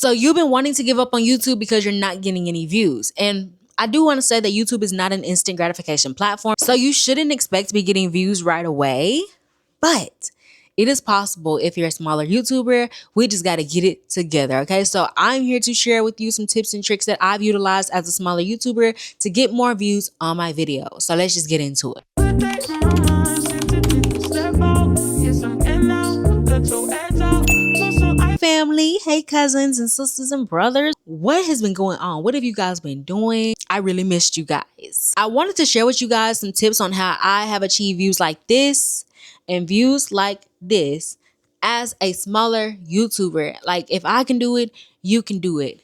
So you've been wanting to give up on YouTube because you're not getting any views. And I do want to say that YouTube is not an instant gratification platform. So you shouldn't expect to be getting views right away. But it is possible if you're a smaller YouTuber. We just got to get it together. Okay. So I'm here to share with you some tips and tricks that I've utilized as a smaller YouTuber to get more views on my videos. So let's just get into it. Family, hey cousins and sisters and brothers, what has been going on? What have you guys been doing? I really missed you guys. I wanted to share with you guys some tips on how I have achieved views like this and views like this as a smaller YouTuber. Like, if I can do it, you can do it.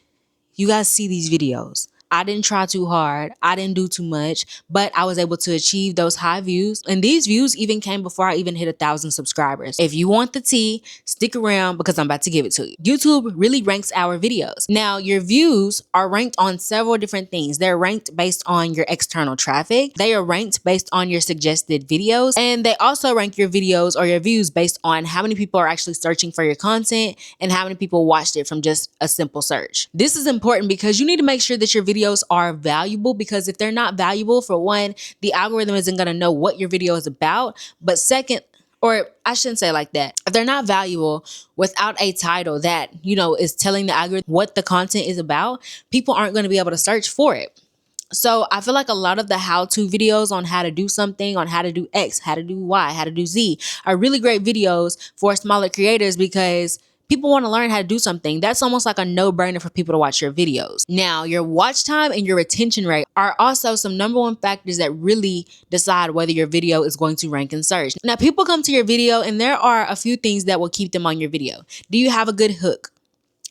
You guys see these videos. I didn't try too hard. I didn't do too much, but I was able to achieve those high views. And these views even came before I even hit 1,000 subscribers. If you want the tea, stick around because I'm about to give it to you. YouTube really ranks our videos. Now, your views are ranked on several different things. They're ranked based on your external traffic. They are ranked based on your suggested videos. And they also rank your videos or your views based on how many people are actually searching for your content and how many people watched it from just a simple search. This is important because you need to make sure that your videos are valuable, because if they're not valuable, for one, the algorithm isn't going to know what your video is about. But second, or I shouldn't say like that, if they're not valuable without a title that, is telling the algorithm what the content is about, people aren't going to be able to search for it. So I feel like a lot of the how-to videos on how to do something, on how to do X, how to do Y, how to do Z are really great videos for smaller creators because people want to learn how to do something. That's almost like a no-brainer for people to watch your videos. Now, your watch time and your retention rate are also some #1 factors that really decide whether your video is going to rank in search. Now, people come to your video and there are a few things that will keep them on your video. Do you have a good hook?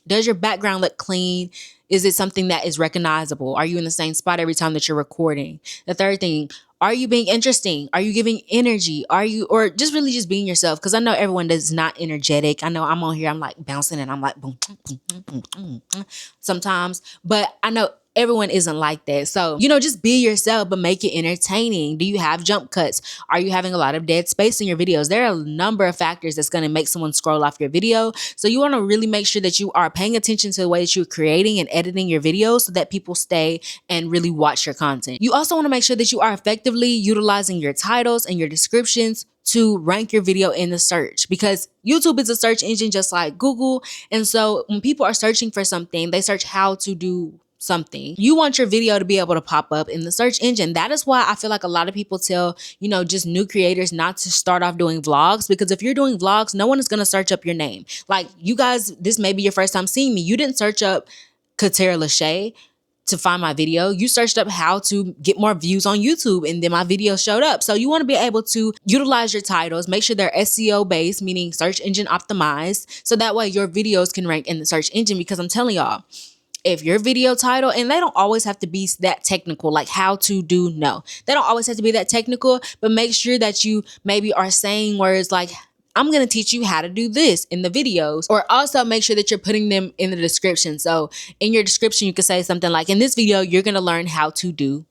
Does your background look clean? Is it something that is recognizable? Are you in the same spot every time that you're recording? The third thing, are you being interesting? Are you giving energy? Or just really just being yourself? Because I know everyone is not energetic. I know I'm on here, I'm like bouncing and I'm like boom, boom, boom, boom, boom, boom, sometimes, but I know everyone isn't like that. So, just be yourself, but make it entertaining. Do you have jump cuts? Are you having a lot of dead space in your videos? There are a number of factors that's going to make someone scroll off your video. So you want to really make sure that you are paying attention to the way that you're creating and editing your videos so that people stay and really watch your content. You also want to make sure that you are effectively utilizing your titles and your descriptions to rank your video in the search, because YouTube is a search engine just like Google. And so when people are searching for something, they search how to do something. You want your video to be able to pop up in the search engine. That is why I feel like a lot of people tell, just new creators not to start off doing vlogs, because if you're doing vlogs, no one is going to search up your name. Like, you guys, this may be your first time seeing me. You didn't search up Katera Lachey to find my video. You searched up how to get more views on YouTube, and then my video showed up. So you want to be able to utilize your titles, make sure they're SEO based, meaning search engine optimized, so that way your videos can rank in the search engine. Because I'm telling y'all, if your video title, and they don't always have to be that technical, like how to do, no, they don't always have to be that technical, but make sure that you maybe are saying words like, I'm going to teach you how to do this in the videos, or also make sure that you're putting them in the description. So in your description, you can say something like, in this video, you're going to learn how to do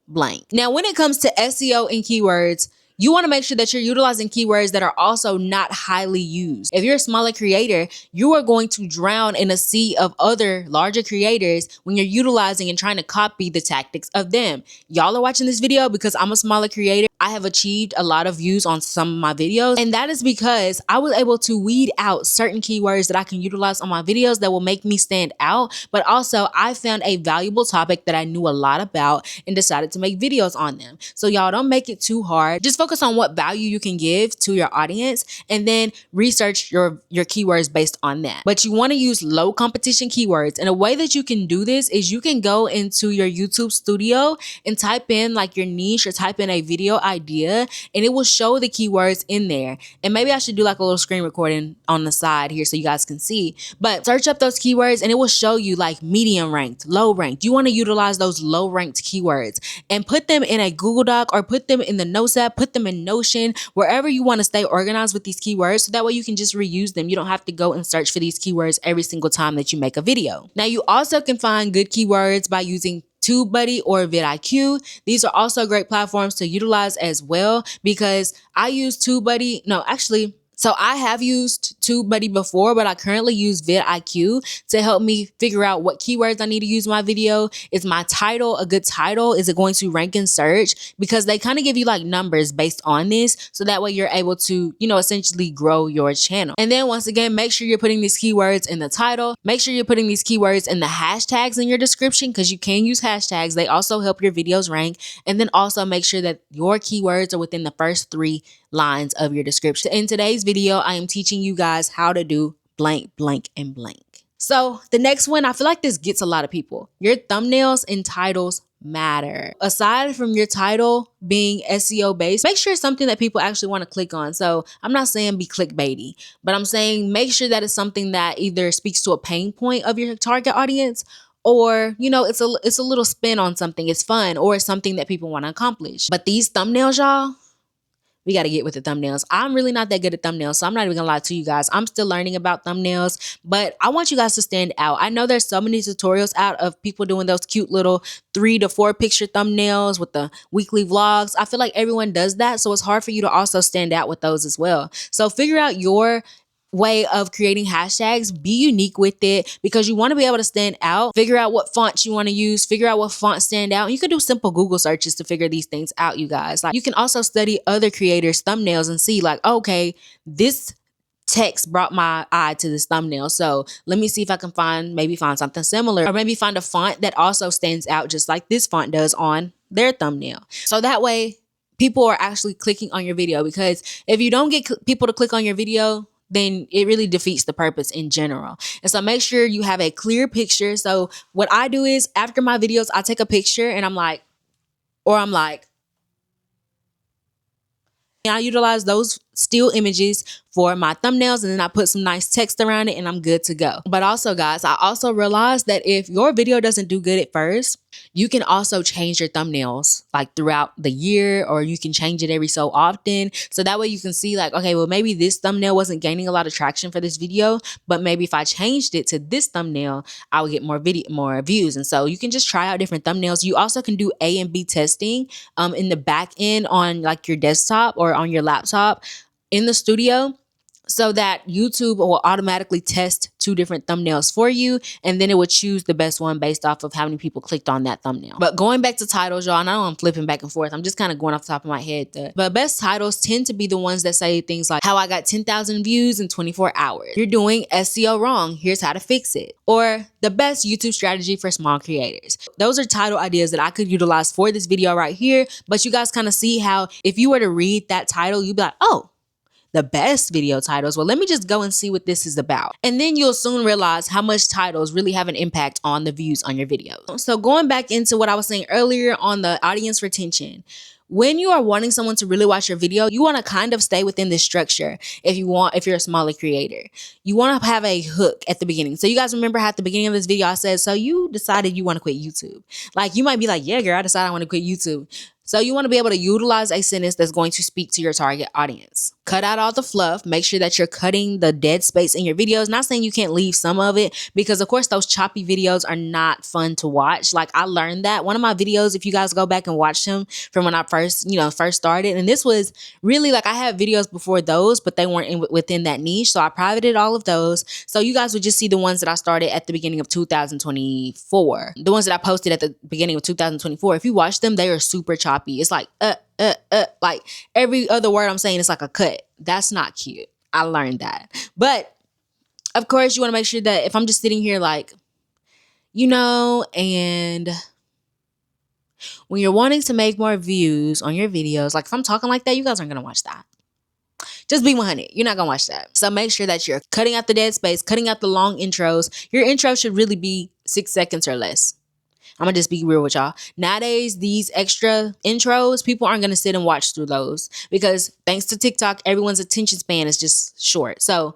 blank. Now, when it comes to SEO and keywords, you want to make sure that you're utilizing keywords that are also not highly used. If you're a smaller creator, you are going to drown in a sea of other larger creators when you're utilizing and trying to copy the tactics of them. Y'all are watching this video because I'm a smaller creator. I have achieved a lot of views on some of my videos, and that is because I was able to weed out certain keywords that I can utilize on my videos that will make me stand out. But also, I found a valuable topic that I knew a lot about and decided to make videos on them. So y'all, don't make it too hard. Just focus on what value you can give to your audience, and then research your keywords based on that. But you want to use low competition keywords, and a way that you can do this is you can go into your YouTube studio and type in like your niche, or type in a video idea, and it will show the keywords in there. And maybe I should do like a little screen recording on the side here so you guys can see, but search up those keywords and it will show you like medium ranked, low ranked. You want to utilize those low ranked keywords and put them in a Google Doc, or put them in the Notes app, put them in Notion, wherever you want to stay organized with these keywords, so that way you can just reuse them. You don't have to go and search for these keywords every single time that you make a video. Now, you also can find good keywords by using TubeBuddy or vidIQ. These are also great platforms to utilize as well, because I use TubeBuddy. No, actually, So I have used TubeBuddy before, but I currently use vidIQ to help me figure out what keywords I need to use in my video. Is my title a good title? Is it going to rank in search? Because they kind of give you like numbers based on this. So that way you're able to, essentially grow your channel. And then once again, make sure you're putting these keywords in the title. Make sure you're putting these keywords in the hashtags in your description, because you can use hashtags. They also help your videos rank. And then also make sure that your keywords are within the first 3 lines of your description. In today's video, I am teaching you guys how to do blank, blank, and blank. So the next one, I feel like this gets a lot of people. Your thumbnails and titles matter. Aside from your title being SEO based, make sure it's something that people actually want to click on. So I'm not saying be clickbaity, but I'm saying make sure that it's something that either speaks to a pain point of your target audience, or it's a little spin on something. It's fun, or it's something that people want to accomplish. But these thumbnails, y'all, we got to get with the thumbnails. I'm really not that good at thumbnails, so I'm not even gonna lie to you guys. I'm still learning about thumbnails, but I want you guys to stand out. I know there's so many tutorials out of people doing those cute little 3 to 4 picture thumbnails with the weekly vlogs. I feel like everyone does that, so it's hard for you to also stand out with those as well. So figure out your way of creating hashtags. Be unique with it, because you want to be able to stand out. Figure out what fonts you want to use. Figure out what fonts stand out. You can do simple Google searches to figure these things out, you guys. Like, you can also study other creators' thumbnails and see like, okay, this text brought my eye to this thumbnail, so let me see if I can find something similar, or maybe find a font that also stands out just like this font does on their thumbnail. So that way people are actually clicking on your video, because if you don't get people to click on your video, then it really defeats the purpose in general. And so make sure you have a clear picture. So what I do is, after my videos, I take a picture and I'm like, and I utilize those still images for my thumbnails, and then I put some nice text around it, and I'm good to go. But also, guys, I also realized that if your video doesn't do good at first, you can also change your thumbnails like throughout the year, or you can change it every so often. So that way you can see like, okay, well, maybe this thumbnail wasn't gaining a lot of traction for this video, but maybe if I changed it to this thumbnail, I would get more views. And so you can just try out different thumbnails. You also can do A and B testing in the back end on like your desktop or on your laptop in the studio, so that YouTube will automatically test 2 different thumbnails for you, and then it would choose the best one based off of how many people clicked on that thumbnail. But going back to titles, y'all, and I know I'm flipping back and forth. I'm just kind of going off the top of my head. But best titles tend to be the ones that say things like, how I got 10,000 views in 24 hours. You're doing SEO wrong. Here's how to fix it. Or the best YouTube strategy for small creators. Those are title ideas that I could utilize for this video right here. But you guys kind of see how if you were to read that title, you'd be like, oh, the best video titles. Well, let me just go and see what this is about. And then you'll soon realize how much titles really have an impact on the views on your videos. So going back into what I was saying earlier on the audience retention, when you are wanting someone to really watch your video, you want to kind of stay within this structure. If you're a smaller creator, you want to have a hook at the beginning. So you guys remember how at the beginning of this video, I said, so you decided you want to quit YouTube. Like, you might be like, yeah, girl, I decided I want to quit YouTube. So you want to be able to utilize a sentence that's going to speak to your target audience. Cut out all the fluff. Make sure that you're cutting the dead space in your videos. Not saying you can't leave some of it, because of course those choppy videos are not fun to watch. Like, I learned that. One of my videos, if you guys go back and watch them from when I first started, and this was really like, I had videos before those, but they weren't within that niche. So I privated all of those. So you guys would just see the ones that I started at the beginning of 2024. The ones that I posted at the beginning of 2024. If you watch them, they are super choppy. It's like, like every other word I'm saying is like a cut. That's not cute. I learned that. But of course, you want to make sure that if I'm just sitting here like, and when you're wanting to make more views on your videos, like if I'm talking like that, you guys aren't going to watch that. Just be 100. You're not going to watch that. So make sure that you're cutting out the dead space, cutting out the long intros. Your intro should really be 6 seconds or less. I'm gonna just be real with y'all. Nowadays, these extra intros, people aren't gonna sit and watch through those, because thanks to TikTok, everyone's attention span is just short. So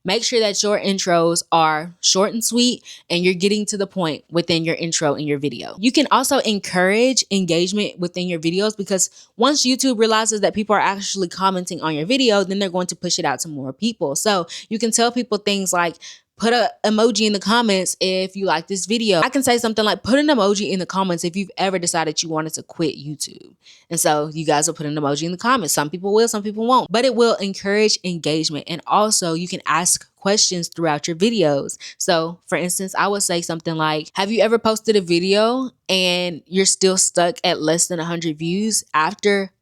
make sure that your intros are short and sweet, and you're getting to the point within your intro in your video. You can also encourage engagement within your videos, because once YouTube realizes that people are actually commenting on your video, then they're going to push it out to more people. So you can tell people things like, put an emoji in the comments if you like this video. I can say something like, put an emoji in the comments if you've ever decided you wanted to quit YouTube. And so you guys will put an emoji in the comments. Some people will, some people won't, but it will encourage engagement. And also you can ask questions throughout your videos. So for instance, I would say something like, have you ever posted a video and you're still stuck at less than 100 views after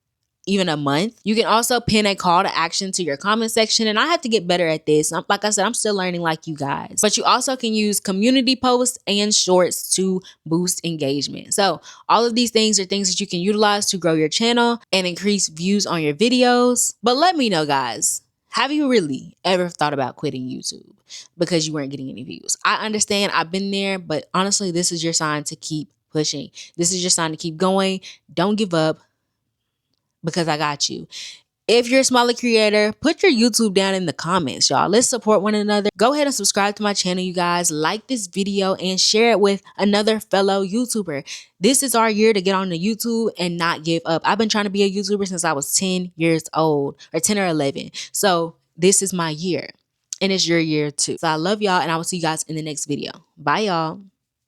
even a month? You can also pin a call to action to your comment section. And I have to get better at this. Like I said, I'm still learning like you guys. But you also can use community posts and shorts to boost engagement. So all of these things are things that you can utilize to grow your channel and increase views on your videos. But let me know, guys. Have you really ever thought about quitting YouTube because you weren't getting any views? I understand, I've been there, but honestly, this is your sign to keep pushing. This is your sign to keep going. Don't give up, because I got you. If you're a smaller creator, put your YouTube down in the comments, y'all. Let's support one another. Go ahead and subscribe to my channel, you guys. Like this video and share it with another fellow YouTuber. This is our year to get on the YouTube and not give up. I've been trying to be a YouTuber since I was 10 years old, or 10 or 11. So this is my year, and it's your year too. So I love y'all, and I will see you guys in the next video. Bye, y'all.